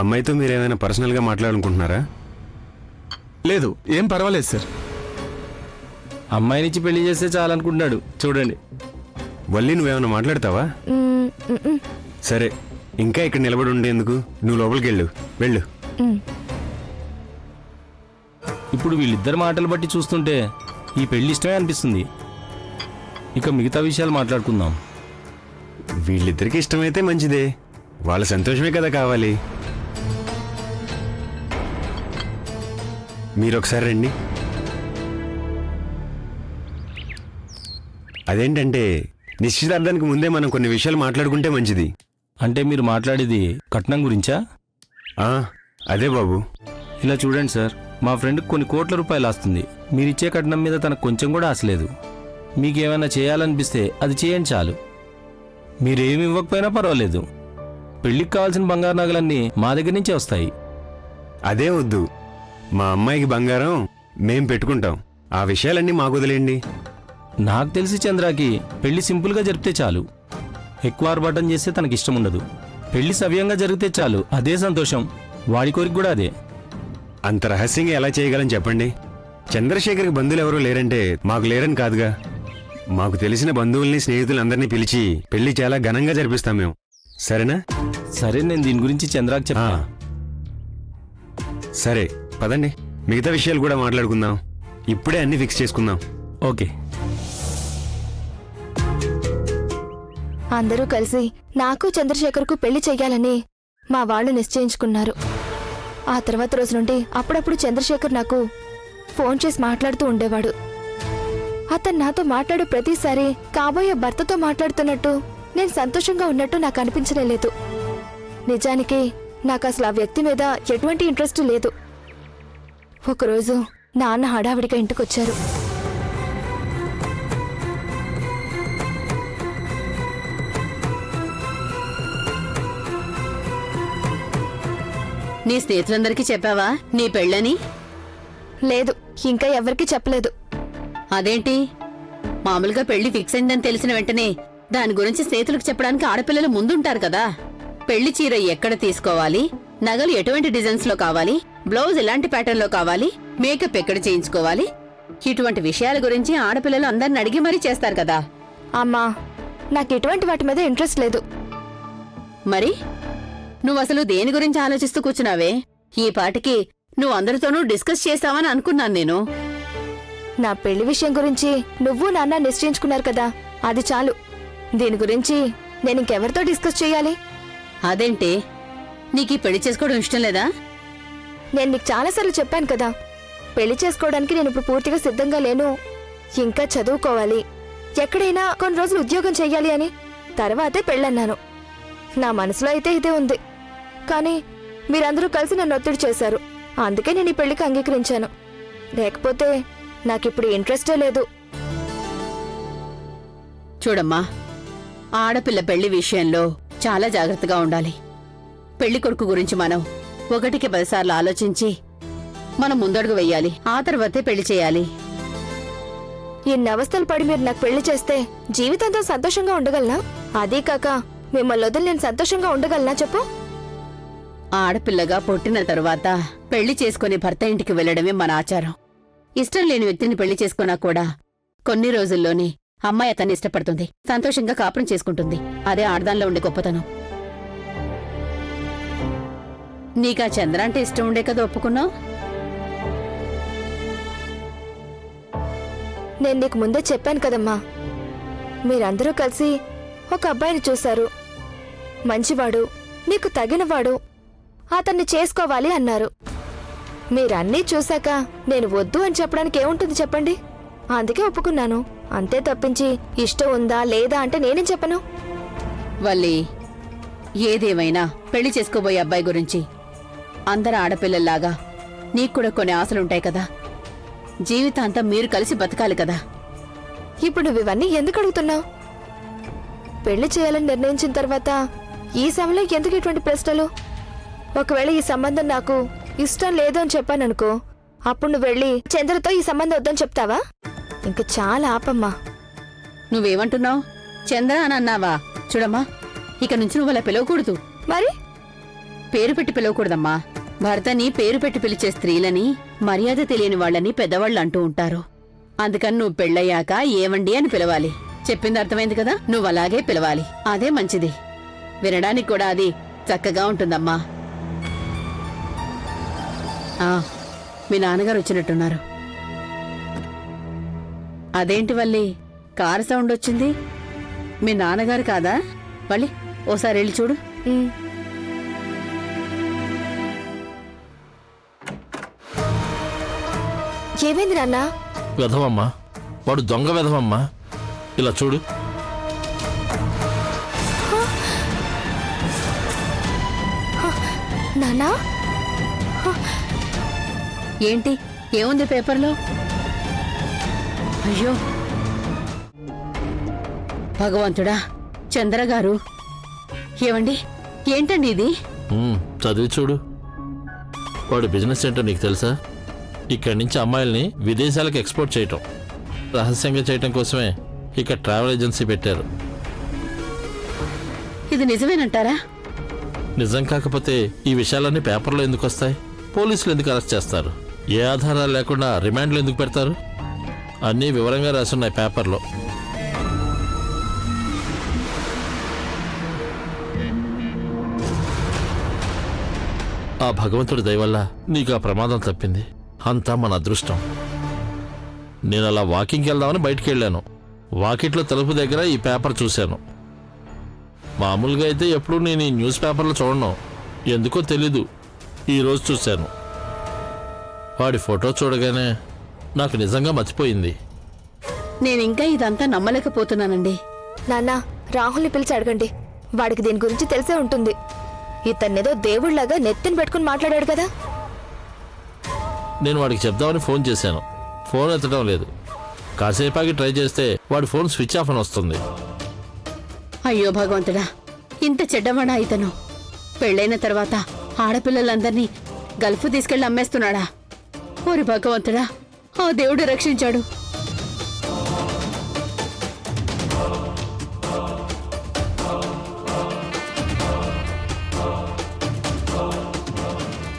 అమ్మాయితో మీరేమైనా పర్సనల్గా మాట్లాడాలనుకుంటున్నారా? లేదు, ఏం పర్వాలేదు సార్. అమ్మాయినిచ్చి పెళ్లి చేస్తే చాలనుకుంటున్నాడు చూడండి. వల్లి నువ్వేమైనా మాట్లాడతావా? సరే, ఇంకా ఇక్కడ నిలబడి ఉండేందుకు నువ్వు లోపలికి వెళ్ళు. ఇప్పుడు వీళ్ళిద్దరు మాటలు బట్టి చూస్తుంటే ఈ పెళ్లి ఇష్టమే అనిపిస్తుంది. ఇక మిగతా విషయాలు మాట్లాడుకుందాం. వీళ్ళిద్దరికి ఇష్టమైతే మంచిదే, వాళ్ళ సంతోషమే కదా కావాలి. మీరొకసారి రండి. అదేంటంటే నిశ్చితార్థానికి ముందే మనం కొన్ని విషయాలు మాట్లాడుకుంటే మంచిది. అంటే మీరు మాట్లాడేది కట్నం గురించా? అదే బాబు. ఇలా చూడండి సార్, మా ఫ్రెండ్కి కొన్ని కోట్ల రూపాయలు ఆస్తుంది. మీరిచ్చే కట్నం మీద తనకు కొంచెం కూడా ఆశ లేదు. మీకేమైనా చేయాలనిపిస్తే అది చేయండి చాలు. మీరేమి ఇవ్వకపోయినా పర్వాలేదు. పెళ్లికి కావాల్సిన బంగారు నగలన్నీ మా దగ్గర నుంచే వస్తాయి. అదే వద్దు, మా అమ్మాయికి బంగారం మేం పెట్టుకుంటాం. ఆ విషయాలన్నీ మాకు వదిలేయండి. నాకు తెలిసి చంద్రాకి పెళ్లి సింపుల్గా జరిపితే చాలు. ఎక్కువ ఆర్భాటం చేస్తే తనకిష్టం ఉండదు. పెళ్లి సవ్యంగా జరిగితే చాలు, అదే సంతోషం. వాడి కోరిక కూడా అదే. అంత రహస్యంగా ఎలా చేయగలని చెప్పండి. చంద్రశేఖర్కి బంధువులు ఎవరూ లేరంటే మాకు లేరని కాదుగా. మాకు తెలిసిన బంధువుల్ని స్నేహితులందరినీ పిలిచి పెళ్లి చాలా ఘనంగా జరిపిస్తాం మేము. సరేనా? సరే, నేను దీని గురించి చంద్రాకి చెప్తా. సరే పదండి, మిగతా విషయాలు కూడా మాట్లాడుకుందాం. ఇప్పుడే అన్ని ఫిక్స్ చేసుకుందాం. ఓకే. అందరూ కలిసి నాకు చంద్రశేఖర్కు పెళ్లి చెయ్యాలని మా వాళ్ళు నిశ్చయించుకున్నారు. ఆ తర్వాత రోజు నుండి అప్పుడప్పుడు చంద్రశేఖర్ నాకు ఫోన్ చేసి మాట్లాడుతూ ఉండేవాడు. అతను నాతో మాట్లాడు ప్రతిసారి కాబోయే భర్తతో మాట్లాడుతున్నట్టు, నేను సంతోషంగా ఉన్నట్టు నాకు అనిపించలేదు. నిజానికి నాకు అసలు ఆ వ్యక్తి మీద ఎటువంటి ఇంట్రెస్ట్ లేదు. ఒకరోజు నాన్న హడావిడిగా ఇంటికొచ్చారు. నీ స్నేహితులందరికీ చెప్పావా నీ పెళ్ళని? లేదు, ఇంకా ఎవరికీ చెప్పలేదు. అదేంటి, మామూలుగా పెళ్లి ఫిక్స్ అయిందని తెలిసిన వెంటనే దాని గురించి స్నేహితులకు చెప్పడానికి ఆడపిల్లలు ముందుంటారు కదా. పెళ్లి చీర ఎక్కడ తీసుకోవాలి, నగలు ఎటువంటి డిజైన్స్ లో కావాలి, బ్లౌజ్ ఎలాంటి ప్యాటర్న్ లో కావాలి, మేకప్ ఎక్కడ చేయించుకోవాలి, ఇటువంటి విషయాల గురించి ఆడపిల్లలు అందరిని అడిగి మరీ చేస్తారు కదా. అమ్మా, నాకు ఎటువంటి వాటి మీద ఇంట్రెస్ట్ లేదు. మరి నువ్వసలు దేని గురించి ఆలోచిస్తూ కూర్చున్నావే? ఈ పాటికి నువ్వు అందరితోనూ డిస్కస్ చేస్తావని అనుకున్నాను నేను. నా పెళ్లి విషయం గురించి నువ్వు నాన్న నిశ్చయించుకున్నారు కదా, అది చాలు. దీని గురించి నేను ఇంకెవరితో డిస్కస్ చేయాలి? అదేంటే, నీకు ఈ పెళ్లి చేసుకోవడం ఇష్టం లేదా? నేను నీకు చాలాసార్లు చెప్పాను కదా, పెళ్లి చేసుకోవడానికి నేను ఇప్పుడు పూర్తిగా సిద్ధంగా లేను. ఇంకా చదువుకోవాలి, ఎక్కడైనా కొన్ని రోజులు ఉద్యోగం చెయ్యాలి అని. తర్వాతే పెళ్ళన్నాను. నా మనసులో అయితే ఇదే ఉంది. కానీ మీరందరూ కలిసి నన్ను ఒత్తిడి చేశారు. అందుకే నేను ఈ పెళ్లికి అంగీకరించాను. లేకపోతే నాకిప్పుడు ఇంట్రెస్టే లేదు. చూడమ్మా, ఆడపిల్ల పెళ్లి విషయంలో చాలా జాగ్రత్తగా ఉండాలి. పెళ్లి కొడుకు గురించి మనం 1కి 10 సార్లు ఆలోచించి మనం ముందడుగు వెయ్యాలి. ఆ తర్వాతే పెళ్లి చేయాలి. ఇన్ని అవస్థలు పడి మీరు నాకు పెళ్లి చేస్తే జీవితంతో సంతోషంగా ఉండగలనా? అదీ కాక మిమ్మల్ని వదిలి నేను సంతోషంగా ఉండగలనా చెప్పు? ఆడపిల్లగా పుట్టిన తరువాత పెళ్లి చేసుకుని భర్త ఇంటికి వెళ్లడమే మన ఆచారం. ఇష్టం లేని వ్యక్తిని పెళ్లి చేసుకున్నా కూడా కొన్ని రోజుల్లోనే అమ్మాయి అతన్ని ఇష్టపడుతుంది, సంతోషంగా కాపురం చేసుకుంటుంది. అదే ఆడదానిలో ఉండే గొప్పతనం. నీకా చంద్ర అంటే ఇష్టం ఉండే కదా ఒప్పుకున్నావు? నేను నీకు ముందే చెప్పాను కదమ్మా, మీరందరూ కలిసి ఒక అబ్బాయిని చూశారు, మంచివాడు, నీకు తగినవాడు, అతన్ని చేసుకోవాలి అన్నారు. మీరన్నీ చూశాక నేను వద్దు అని చెప్పడానికి ఏముంటుంది చెప్పండి? అందుకే ఒప్పుకున్నాను, అంతే తప్పించి ఇష్టం ఉందా లేదా అంటే నేనేం చెప్పను. వల్లి, ఏదేమైనా పెళ్లి చేసుకోబోయే అబ్బాయి గురించి అందరు ఆడపిల్లల్లాగా నీకు కూడా కొన్ని ఆశలుంటాయి కదా. జీవితాంతం మీరు కలిసి బతకాలి కదా. ఇప్పుడు నువ్వు ఇవన్నీ ఎందుకు అడుగుతున్నావు? పెళ్లి చేయాలని నిర్ణయించిన తర్వాత ఈ సమయంలో ఎందుకు ఇటువంటి ప్రశ్నలు? ఒకవేళ ఈ సంబంధం నాకు ఇష్టం లేదు అని చెప్పాననుకో, అప్పుడు నువ్వు వెళ్ళి చంద్రతో ఈ సంబంధం వద్దని చెప్తావా? ఇంక చాలా ఆపమ్మా. నువ్వేమంటున్నావు? చంద్ర అని అన్నావా? చూడమ్మా, ఇక నుంచి నువ్వు అలా పిలవకూడదు. మరి పేరు పెట్టి పిలవకూడదమ్మా. భర్తని పేరు పెట్టి పిలిచే స్త్రీలని మర్యాద తెలియని వాళ్ళని పెద్దవాళ్ళు అంటూ ఉంటారు. అందుకని నువ్వు పెళ్ళయ్యాక ఏవండి అని పిలవాలి. చెప్పింది అర్థమైంది కదా, నువ్వు అలాగే పిలవాలి. అదే మంచిది. వినడానికి కూడా అది చక్కగా ఉంటుందమ్మా. మీ నాన్నగారు వచ్చినట్టున్నారు. అదేంటి వల్లి, కారు సౌండ్ వచ్చింది? మీ నాన్నగారు కాదా? వల్లి, ఓసారి వెళ్ళి చూడు. ఉమ్. ఏమైంది నాన్నా? వెధవమ్మా, వాడు దొంగ వెధవమ్మా. ఇలా చూడు. నాన్నా, ఏంటి, ఏముంది పేపర్లో? అయ్యో భగవంతుడా, చంద్రగారు. ఏమండి, ఏంటండి ఇది? చదివి చూడు. వాడు బిజినెస్ ఏంటో నీకు తెలుసా? ఇక్కడి నుంచి అమ్మాయిల్ని విదేశాలకు ఎక్స్పోర్ట్ చేయటం, రహస్యంగా చేయటం కోసమే ఇక్కడ ట్రావెల్ ఏజెన్సీ పెట్టారు. ఇది నిజమేనంటారా? నిజం కాకపోతే ఈ విషయాలన్నీ పేపర్లో ఎందుకు వస్తాయి? పోలీసులు ఎందుకు అరెస్ట్ చేస్తారు? ఏ ఆధారాలు లేకుండా రిమాండ్లు ఎందుకు పెడతారు? అన్నీ వివరంగా రాసున్నాయి పేపర్లో. ఆ భగవంతుడి దయ వల్ల నీకు ఆ ప్రమాదం తప్పింది. అంతా మన అదృష్టం. నేను అలా వాకింగ్కి వెళ్దామని బయటికి వెళ్ళాను. వాకిట్లో తలుపు దగ్గర ఈ పేపర్ చూశాను. మామూలుగా అయితే ఎప్పుడూ నేను ఈ న్యూస్ పేపర్లో చూడను, ఎందుకో తెలీదు. ఈరోజు చూశాను. వాడి ఫోటో చూడగానే నాకు నిజంగా మర్చిపోయింది. నేనింకా ఇదంతా నమ్మలేకపోతున్నానండి. నాన్న, రాహుల్ని పిలిచి అడగండి. వాడికి దీని గురించి తెలిసే ఉంటుంది. ఇతన్నేదో దేవుళ్లాగా నెత్తిని పెట్టుకుని మాట్లాడాడు కదా. నేను వాడికి చెప్దామని ఫోన్ చేశాను. ఫోన్ ఎత్తడం లేదు. కాసేపాకి ట్రై చేస్తే వాడి ఫోన్ స్విచ్ ఆఫ్ అని వస్తుంది. అయ్యో భగవంతుడా, ఇంత చెడ్డవాడా ఇతను? పెళ్ళైన తర్వాత ఆడపిల్లలందర్నీ గల్ఫ్ తీసుకెళ్లి అమ్మేస్తున్నాడా? ఓరి భగవంతుడా, ఆ దేవుడు రక్షించాడు.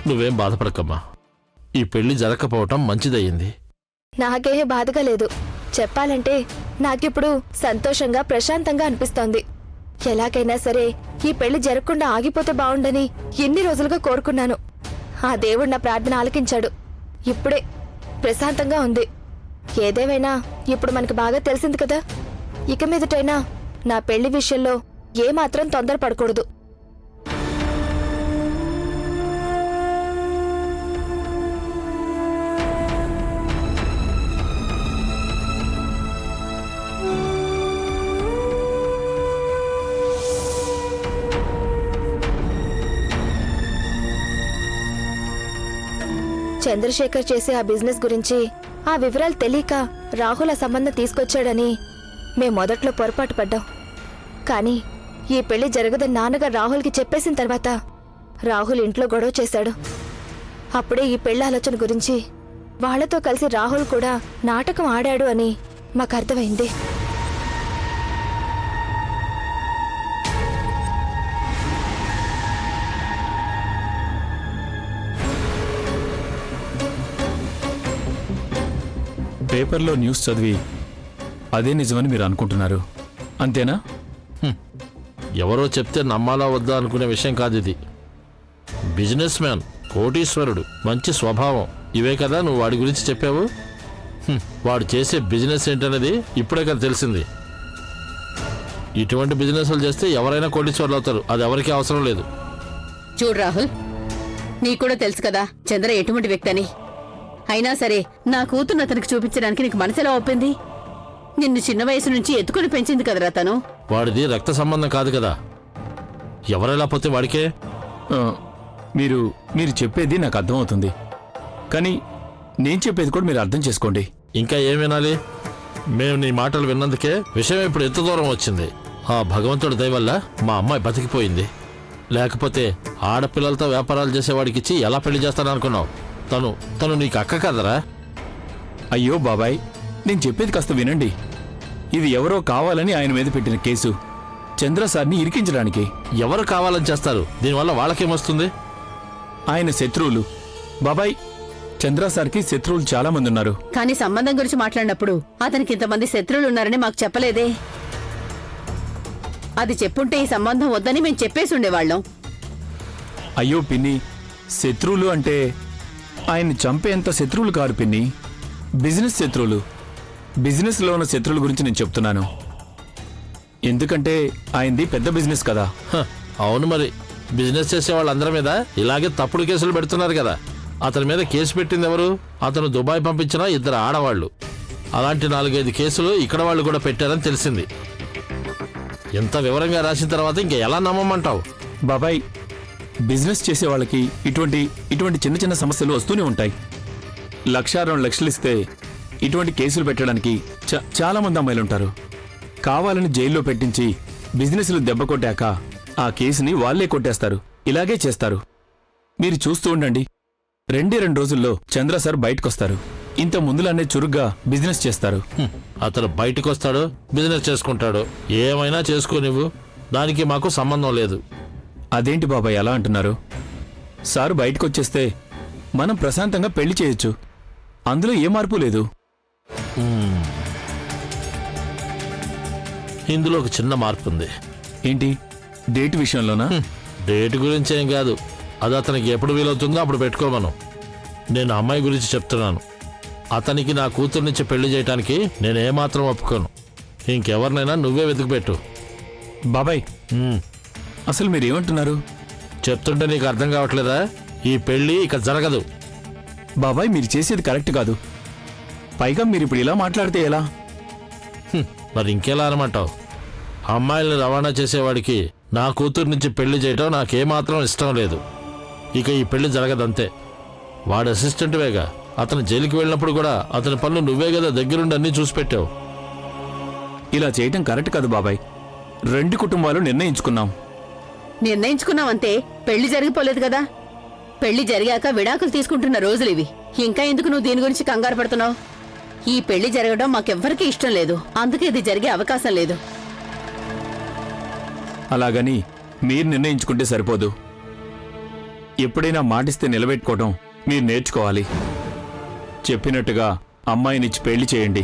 నువ్వేం బాధపడకమ్మా. ఈ పెళ్లి జరగకపోవటం మంచిదయ్యింది. నాకేమీ బాధగా లేదు. చెప్పాలంటే నాకిప్పుడు సంతోషంగా ప్రశాంతంగా అనిపిస్తోంది. ఎలాగైనా సరే ఈ పెళ్లి జరగకుండా ఆగిపోతే బావుండని ఎన్ని రోజులుగా కోరుకున్నాను. ఆ దేవుడు నా ప్రార్థన ఆలకించాడు. ఇప్పుడే ప్రశాంతంగా ఉంది. ఏదేమైనా ఇప్పుడు మనకి బాగా తెలిసింది కదా. ఇక మీదటైనా నా పెళ్లి విషయంలో ఏమాత్రం తొందరపడకూడదు. చంద్రశేఖర్ చేసే ఆ బిజినెస్ గురించి ఆ వివరాలు తెలియక రాహుల్ ఆ సంబంధం తీసుకొచ్చాడని మేం మొదట్లో పొరపాటు పడ్డాం. కానీ ఈ పెళ్లి జరగదని నాన్నగారు రాహుల్కి చెప్పేసిన తర్వాత రాహుల్ ఇంట్లో గొడవ చేశాడు. అప్పుడే ఈ పెళ్లి ఆలోచన గురించి వాళ్లతో కలిసి రాహుల్ కూడా నాటకం ఆడాడు అని మాకు అర్థమైంది. పేపర్లో న్యూస్ చదివి అదే నిజమని మీరు అనుకుంటున్నారు, అంతేనా? ఎవరో చెప్తే నమ్మాలా వద్దా అనుకునే విషయం కాదు ఇది. బిజినెస్ మ్యాన్, కోటీశ్వరుడు, మంచి స్వభావం, ఇవే కదా నువ్వు వాడి గురించి చెప్పావు. వాడు చేసే బిజినెస్ ఏంటనేది ఇప్పుడే కదా తెలిసింది. ఇటువంటి బిజినెస్లు చేస్తే ఎవరైనా కోటీశ్వరులు అవుతారు. అది ఎవరికీ అవసరం లేదు. చూడు రాహుల్, నీకు కూడా తెలుసు కదా చంద్ర ఎటువంటి వ్యక్తి అని. అయినా సరే నా కూతుర్ని అతనికి చూపించడానికి నీకు మనసులో ఒప్పింది. నిన్ను చిన్న వయసు నుంచి ఎత్తుకుని పెంచింది కదరా తను. వాడిది రక్త సంబంధం కాదు కదా. ఎవరెలా పోతే వాడికే. మీరు మీరు చెప్పేది నాకు అర్థమవుతుంది, కానీ నేను చెప్పేది కూడా మీరు అర్థం చేసుకోండి. ఇంకా ఏం వినాలి? మేము నీ మాటలు విన్నందుకే విషయం ఇప్పుడు ఎంత దూరం వచ్చింది. ఆ భగవంతుడి దయ వల్ల మా అమ్మాయి బతికిపోయింది. లేకపోతే ఆడపిల్లలతో వ్యాపారాలు చేసేవాడికి ఇచ్చి ఎలా పెళ్లి చేస్తాననుకున్నావు? తను నీకు అక్క కదరా? అయ్యో బాబాయ్, నేను చెప్పేది కాస్త వినండి. ఇది ఎవరో కావాలని ఆయన మీద పెట్టిన కేసు, చంద్ర సార్ని ఇరికించడానికి. ఎవరు కావాలని చేస్తారు? దీనివల్ల వాళ్ళకేమొస్తుంది? ఆయన శత్రువులు. బాబాయ్, చంద్ర సార్కి శత్రువులు చాలా మంది ఉన్నారు. కానీ సంబంధం గురించి మాట్లాడినప్పుడు అతనికి ఇంతమంది శత్రువులు ఉన్నారని మాకు చెప్పలేదే. అది చెప్పుంటే ఈ సంబంధం వద్దని మేము చెప్పేసి ఉండేవాళ్ళం. అయ్యో పిన్ని, శత్రువులు అంటే ఆయన్ని చంపేంత శత్రువులు కారు పిన్ని, బిజినెస్ శత్రువులు. బిజినెస్లో ఉన్న శత్రువుల గురించి నేను చెప్తున్నాను. ఎందుకంటే ఆయనది పెద్ద బిజినెస్ కదా. హ, అవును మరి. బిజినెస్ చేసే వాళ్ళందరి మీద ఇలాగే తప్పుడు కేసులు పెడుతున్నారు కదా. అతని మీద కేసు పెట్టింది ఎవరు? అతను దుబాయ్ పంపించిన 2 ఆడవాళ్లు. అలాంటి 4-5 కేసులు ఇక్కడ వాళ్ళు కూడా పెట్టారని తెలిసింది. ఎంత వివరంగా రాసిన తర్వాత ఇంకా ఎలా నమ్మమంటావు? బాబాయ్, బిజినెస్ చేసే వాళ్ళకి ఇటువంటి చిన్న చిన్న సమస్యలు వస్తూనే ఉంటాయి. 1-2 లక్షలు ఇస్తే ఇటువంటి కేసులు పెట్టడానికి చాలా మంది అమ్మాయిలు ఉంటారు. కావాలని జైల్లో పెట్టించి బిజినెస్లు దెబ్బ కొట్టాక ఆ కేసుని వాళ్లే కొట్టేస్తారు. ఇలాగే చేస్తారు. మీరు చూస్తూ ఉండండి, 2 రోజుల్లో చంద్ర సార్ బయటకొస్తారు. ఇంత ముందులానే చురుగ్గా బిజినెస్ చేస్తారు. అతను బయటకు వస్తాడు, బిజినెస్ చేసుకుంటాడు. ఏమైనా చేసుకోనివ్వు, దానికి మాకు సంబంధం లేదు. అదేంటి బాబాయ్ అలా అంటున్నారు? సారు బయటకొచ్చేస్తే మనం ప్రశాంతంగా పెళ్లి చేయొచ్చు. అందులో ఏ మార్పు లేదు. ఇందులో ఒక చిన్న మార్పు ఉంది. ఏంటి? డేట్ విషయంలోనా? డేట్ గురించి ఏం కాదు, అది అతనికి ఎప్పుడు వీలవుతుందో అప్పుడు పెట్టుకోమను. నేను అమ్మాయి గురించి చెప్తున్నాను. అతనికి నా కూతురు నుంచి పెళ్లి చేయటానికి నేనేమాత్రం ఒప్పుకోను. ఇంకెవరినైనా నువ్వే వెతుకుపెట్టు. బాబాయ్, అసలు మీరేమంటున్నారు? చెప్తుంటే నీకు అర్థం కావట్లేదా? ఈ పెళ్లి ఇక జరగదు. బాబాయ్, మీరు చేసేది కరెక్ట్ కాదు. పైగా మీరు ఇప్పుడు ఇలా మాట్లాడితే ఎలా? మరి ఇంకెలా అనమంటావు? అమ్మాయిల్ని రవాణా చేసేవాడికి నా కూతురు నుంచి పెళ్లి చేయటం నాకేమాత్రం ఇష్టం లేదు. ఇక ఈ పెళ్లి జరగదంతే. వాడు అసిస్టెంట్వేగా. అతను జైలుకి వెళ్ళినప్పుడు కూడా అతని పనులు నువ్వే కదా దగ్గరుండి అన్నీ చూసి పెట్టావు. ఇలా చేయటం కరెక్ట్ కాదు బాబాయ్. 2 కుటుంబాలు నిర్ణయించుకున్నాం. నిర్ణయించుకున్నావంతే, పెళ్లి జరిగిపోలేదు కదా. పెళ్లి జరిగాక విడాకులు తీసుకుంటున్న రోజులు ఇవి. ఇంకా ఎందుకు నువ్వు దీని గురించి కంగారు పడుతున్నావు? ఈ పెళ్లి జరగడం మాకెవ్వరికీ ఇష్టం లేదు. అందుకే ఇది జరిగే అవకాశం లేదు. అలాగని మీరు నిర్ణయించుకుంటే సరిపోదు. ఎప్పుడైనా మాటిస్తే నిలబెట్టుకోవడం మీరు నేర్చుకోవాలి. చెప్పినట్టుగా అమ్మాయినిచ్చి పెళ్లి చేయండి,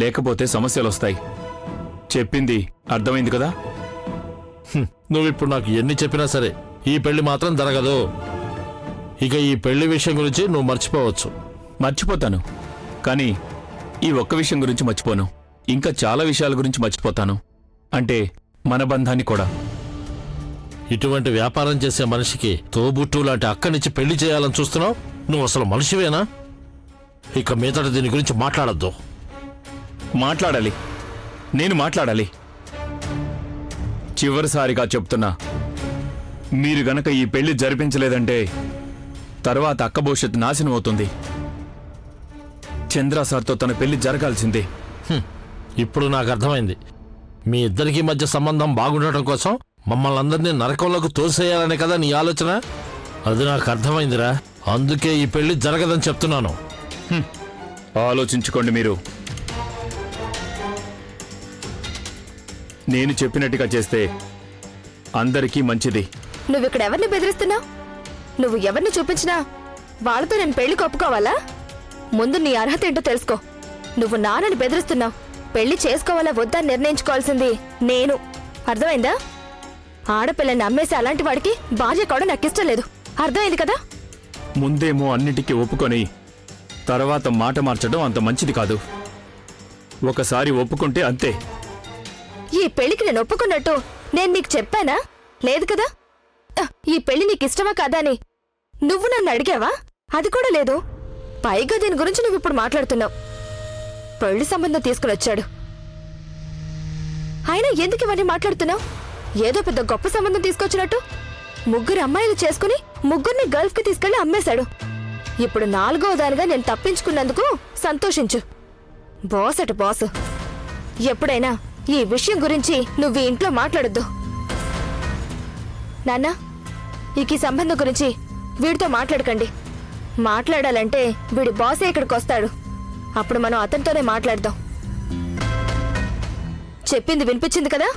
లేకపోతే సమస్యలొస్తాయి. చెప్పింది అర్థమైంది కదా? నువ్విప్పుడు నాకు ఎన్ని చెప్పినా సరే ఈ పెళ్లి మాత్రం జరగదు. ఇక ఈ పెళ్లి విషయం గురించి నువ్వు మర్చిపోవచ్చు. మర్చిపోతాను, కానీ ఈ ఒక్క విషయం గురించి మర్చిపోను. ఇంకా చాలా విషయాల గురించి మర్చిపోతాను. అంటే మన బంధాన్ని కూడా. ఇటువంటి వ్యాపారం చేసే మనిషికి తోబుట్టు లాంటి అక్కనిచ్చి పెళ్లి చేయాలని చూస్తున్నావు? నువ్వు అసలు మనిషివేనా? ఇక మీదట దీని గురించి మాట్లాడద్దు. మాట్లాడాలి, నేను మాట్లాడాలి. చివరిసారిగా చెప్తున్నా, మీరు గనక ఈ పెళ్లి జరిపించలేదంటే తర్వాత అక్క భవిష్యత్తు నాశనం అవుతుంది. చంద్ర సార్తో తన పెళ్లి జరగాల్సిందే. ఇప్పుడు నాకు అర్థమైంది. మీ ఇద్దరికి మధ్య సంబంధం బాగుండటం కోసం మమ్మల్ని అందరినీ నరకంలోకి తోసేయాలనే కదా నీ ఆలోచన? అది నాకు అర్థమైందిరా. అందుకే ఈ పెళ్లి జరగదని చెప్తున్నాను. ఆలోచించుకోండి మీరు. నేను చెప్పినట్టుగా చేస్తే అందరికీ మంచిది. నువ్విక్కడ ఎవరిని బెదిరిస్తున్నావు? నువ్వు ఎవరిని చూపించినా వాళ్ళతో నేను పెళ్లికి ఒప్పుకోవాలా? ముందు నీ అర్హత ఏంటో తెలుసుకో. నువ్వు నాన్నని బెదిరిస్తున్నావు. పెళ్లి చేసుకోవాలా వద్దా నిర్ణయించుకోవాల్సింది నేను. అర్థమైందా? ఆడపిల్లని అమ్మేసి అలాంటి వాడికి భార్య కూడా నాకిష్టం లేదు. అర్థమైంది కదా? ముందేమో అన్నిటికీ ఒప్పుకొని తర్వాత మాట మార్చడం అంత మంచిది కాదు. ఒకసారి ఒప్పుకుంటే అంతే. ఈ పెళ్లికి నేను ఒప్పుకున్నట్టు నేను నీకు చెప్పానా? లేదు కదా. ఈ పెళ్లి నీకిష్టమా కాదా అని నువ్వు నన్ను అడిగావా? అది కూడా లేదు. పైగా దీని గురించి నువ్వు ఇప్పుడు మాట్లాడుతున్నావు. పెళ్లి సంబంధం తీసుకుని వచ్చాడు. అయినా ఎందుకు ఇవన్నీ మాట్లాడుతున్నావు? ఏదో పెద్ద గొప్ప సంబంధం తీసుకొచ్చినట్టు 3 అమ్మాయిలు చేసుకుని 3ని గల్ఫ్కి తీసుకెళ్లి అమ్మేశాడు. ఇప్పుడు 4వ దానిగా నేను తప్పించుకున్నందుకు సంతోషించు. బాస్ అటు బాస్. ఎప్పుడైనా ఈ విషయం గురించి నువ్వు ఈ ఇంట్లో మాట్లాడొద్దు. నాన్న, ఈ సంబంధం గురించి వీడితో మాట్లాడకండి. మాట్లాడాలంటే వీడి బాసే ఇక్కడికి వస్తాడు. అప్పుడు మనం అతనితోనే మాట్లాడదాం. చెప్పింది వినిపించింది కదా?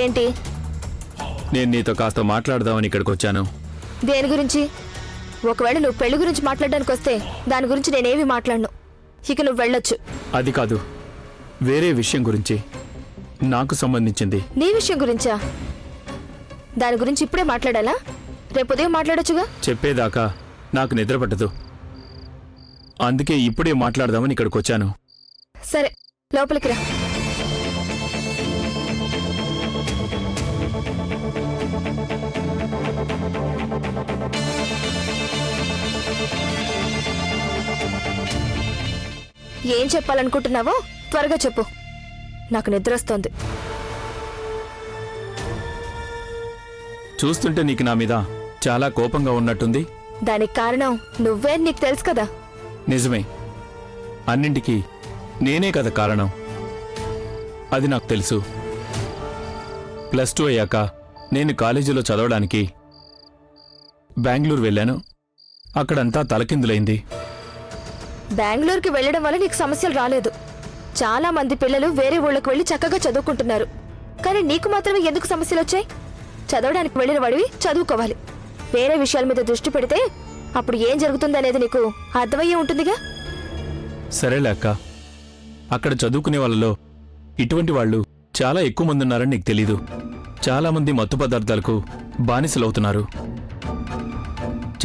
ఏంటి? నేను నీతో కాస్త మాట్లాడదామని ఇక్కడికి వచ్చాను. దేని గురించి? ఒకవేళ నువ్వు పెళ్లి గురించి మాట్లాడడానికి వస్తే దాని గురించి నేనేమి మాట్లాడను. ఇక నువ్వు వెళ్ళొచ్చు. అది కాదు, వేరే విషయం గురించి, నాకు సంబంధించింది. నీ విషయం గురించా? దాని గురించి ఇప్పుడే మాట్లాడాలా? రేపు ఉదయం మాట్లాడొచ్చుగా. చెప్పేదాకా నాకు నిద్ర పట్టదు. అందుకే ఇప్పుడే మాట్లాడదామని ఇక్కడికి వచ్చాను. సరే, లోపలికి రా. ఏం చెప్పాలనుకుంటున్నావో త్వరగా చెప్పు. నాకు నిద్ర వస్తోంది. చూస్తుంటే నీకు నా మీద చాలా కోపంగా ఉన్నట్టుంది. దానికి కారణం నువ్వే అని నీకు తెలుసు కదా. నిజమే, అన్నింటికీ నేనే కదా కారణం. అది నాకు తెలుసు. +2 అయ్యాక నేను కాలేజీలో చదవడానికి బెంగళూరు వెళ్ళాను. అక్కడంతా తలకిందులైంది. బెంగళూరుకి వెళ్ళడం వల్ల నీకు సమస్యలు రాలేదు. చాలా మంది పిల్లలు వేరే ఊళ్ళకి వెళ్ళి చక్కగా చదువుకుంటున్నారు. కానీ నీకు మాత్రమే ఎందుకు సమస్యలు వచ్చాయి? చదవడానికి వెళ్ళిన వాడివి చదువుకోవాలి. వేరే విషయాల మీద దృష్టి పెడితే అప్పుడు ఏం జరుగుతుందనేది నీకు అర్థమయ్యే ఉంటుందిగా. సరేలే అక్క, అక్కడ చదువుకునే వాళ్ళలో ఇటువంటి వాళ్ళు చాలా ఎక్కువ మంది ఉన్నారని నీకు తెలీదు. చాలా మంది మత్తు పదార్థాలకు బానిసలవుతున్నారు.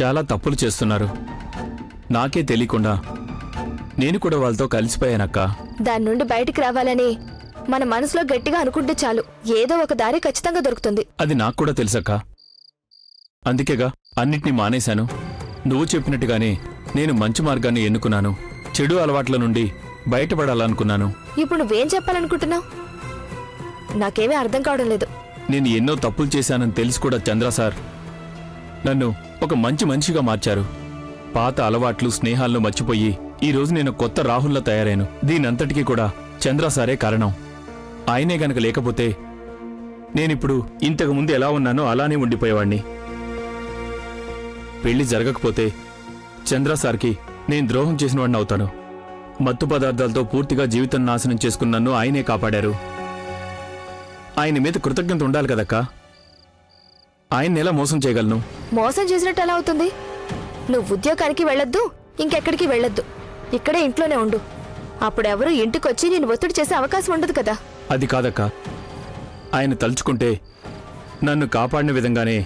చాలా తప్పులు చేస్తున్నారు. నాకే తెలియకుండా నేను కూడా వాళ్ళతో కలిసిపోయానక్క. దాని నుండి బయటికి రావాలని మన మనసులో గట్టిగా అనుకుంటే చాలు, ఏదో ఒక దారి ఖచ్చితంగా దొరుకుతుంది. అది నాకు కూడా తెలుసక్క. అందుకేగా అన్నిటినీ మానేశాను. నువ్వు చెప్పినట్టుగానే నేను మంచి మార్గాన్ని ఎన్నుకున్నాను. చెడు అలవాట్ల నుండి బయటపడాలనుకున్నాను. ఇప్పుడు నువ్వేం చెప్పాలనుకుంటున్నావు? నాకేమీ అర్థం కావడం లేదు. నేను ఎన్నో తప్పులు చేశానని తెలిసి కూడా చంద్ర సార్ నన్ను ఒక మంచి మనిషిగా మార్చారు. పాత అలవాట్లు, స్నేహాలను మర్చిపోయి ఈ రోజు నేను కొత్త రాహుల్లా తయారాను. దీనంతటికీ కూడా చంద్ర సారే కారణం. ఆయనే గనక లేకపోతే నేనిప్పుడు ఇంతకు ముందు ఎలా ఉన్నానో అలానే ఉండిపోయేవాణ్ణి. పెళ్లి జరగకపోతే చంద్ర సార్కి నేను ద్రోహం చేసిన వాడిని అవుతాను. మత్తు పదార్థాలతో పూర్తిగా జీవితం నాశనం చేసుకున్న నన్ను ఆయనే కాపాడారు. ఆయన మీద కృతజ్ఞత ఉండాలి కదక్కా. ఆయన్ని ఎలా మోసం చేయగలను? మోసం చేసినట్టు ఎలా అవుతుంది? నువ్వు ఉద్యోగానికి వెళ్ళొద్దు, ఇంకెక్కడికి వెళ్ళొద్దు. ఇక్కడే ఇంట్లోనే ఉండు. అప్పుడెవరూ ఇంటికొచ్చి నేను ఒత్తిడి చేసే అవకాశం ఉండదు కదా. అది కాదక్కా, ఆయన తలుచుకుంటే నన్ను కాపాడిన విధంగానే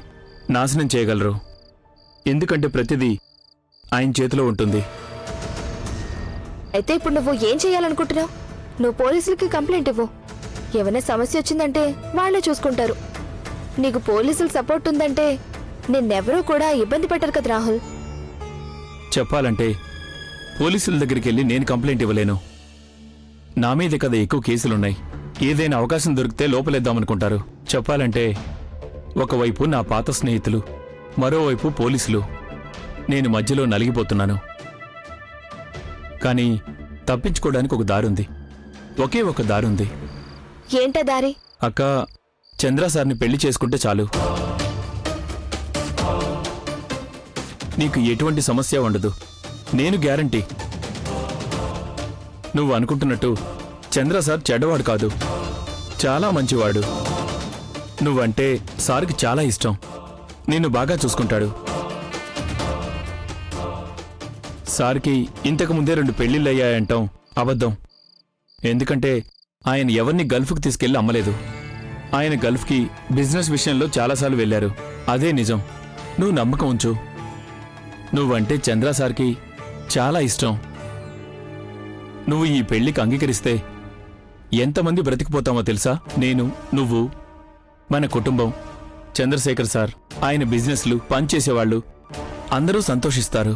నాశనం చేయగలరు. ఎందుకంటే ప్రతిదీ ఆయన చేతిలో ఉంటుంది. అయితే ఇప్పుడు నువ్వు ఏం చేయాలనుకుంటున్నావు? నువ్వు పోలీసులకి కంప్లైంట్ ఇవ్వు. ఏమైనా సమస్య వచ్చిందంటే వాళ్లే చూసుకుంటారు. నీకు పోలీసుల సపోర్ట్ ఉందంటే నిన్నెవరూ కూడా ఇబ్బంది పెట్టరు కదా రాహుల్. చెప్పాలంటే పోలీసుల దగ్గరికి వెళ్ళి నేను కంప్లైంట్ ఇవ్వలేను. నా మీదే కదా ఎక్కువ కేసులున్నాయి. ఏదైనా అవకాశం దొరికితే లోపలేద్దామనుకుంటారు. చెప్పాలంటే ఒకవైపు నా పాత స్నేహితులు, మరోవైపు పోలీసులు. నేను మధ్యలో నలిగిపోతున్నాను. కానీ తప్పించుకోవడానికి ఒక దారుంది. ఒకే ఒక దారుంది. ఏంటా దారి? అక్క, చంద్ర సార్ని పెళ్లి చేసుకుంటే చాలు. నీకు ఎటువంటి సమస్య ఉండదు. నేను గ్యారంటీ. నువ్వు అనుకుంటున్నట్టు చంద్ర సార్ చెడ్డవాడు కాదు, చాలా మంచివాడు. నువ్వంటే సార్కి చాలా ఇష్టం. నిన్ను బాగా చూసుకుంటాడు. సార్కి ఇంతకుముందే 2 పెళ్లిళ్ళయ్యాయంటాం అబద్ధం. ఎందుకంటే ఆయన ఎవరిని గల్ఫ్కి తీసుకెళ్లి అమ్మలేదు. ఆయన గల్ఫ్కి బిజినెస్ విషయంలో చాలాసార్లు వెళ్లారు. అదే నిజం. నువ్వు నమ్మకం ఉంచు. నువ్వంటే చంద్ర సార్కి చాలా ఇష్టం. నువ్వు ఈ పెళ్లికి అంగీకరిస్తే ఎంతమంది బ్రతికిపోతామో తెలుసా? నేను, నువ్వు, మన కుటుంబం, చంద్రశేఖర్ సార్, ఆయన బిజినెస్లు, పనిచేసేవాళ్లు అందరూ సంతోషిస్తారు.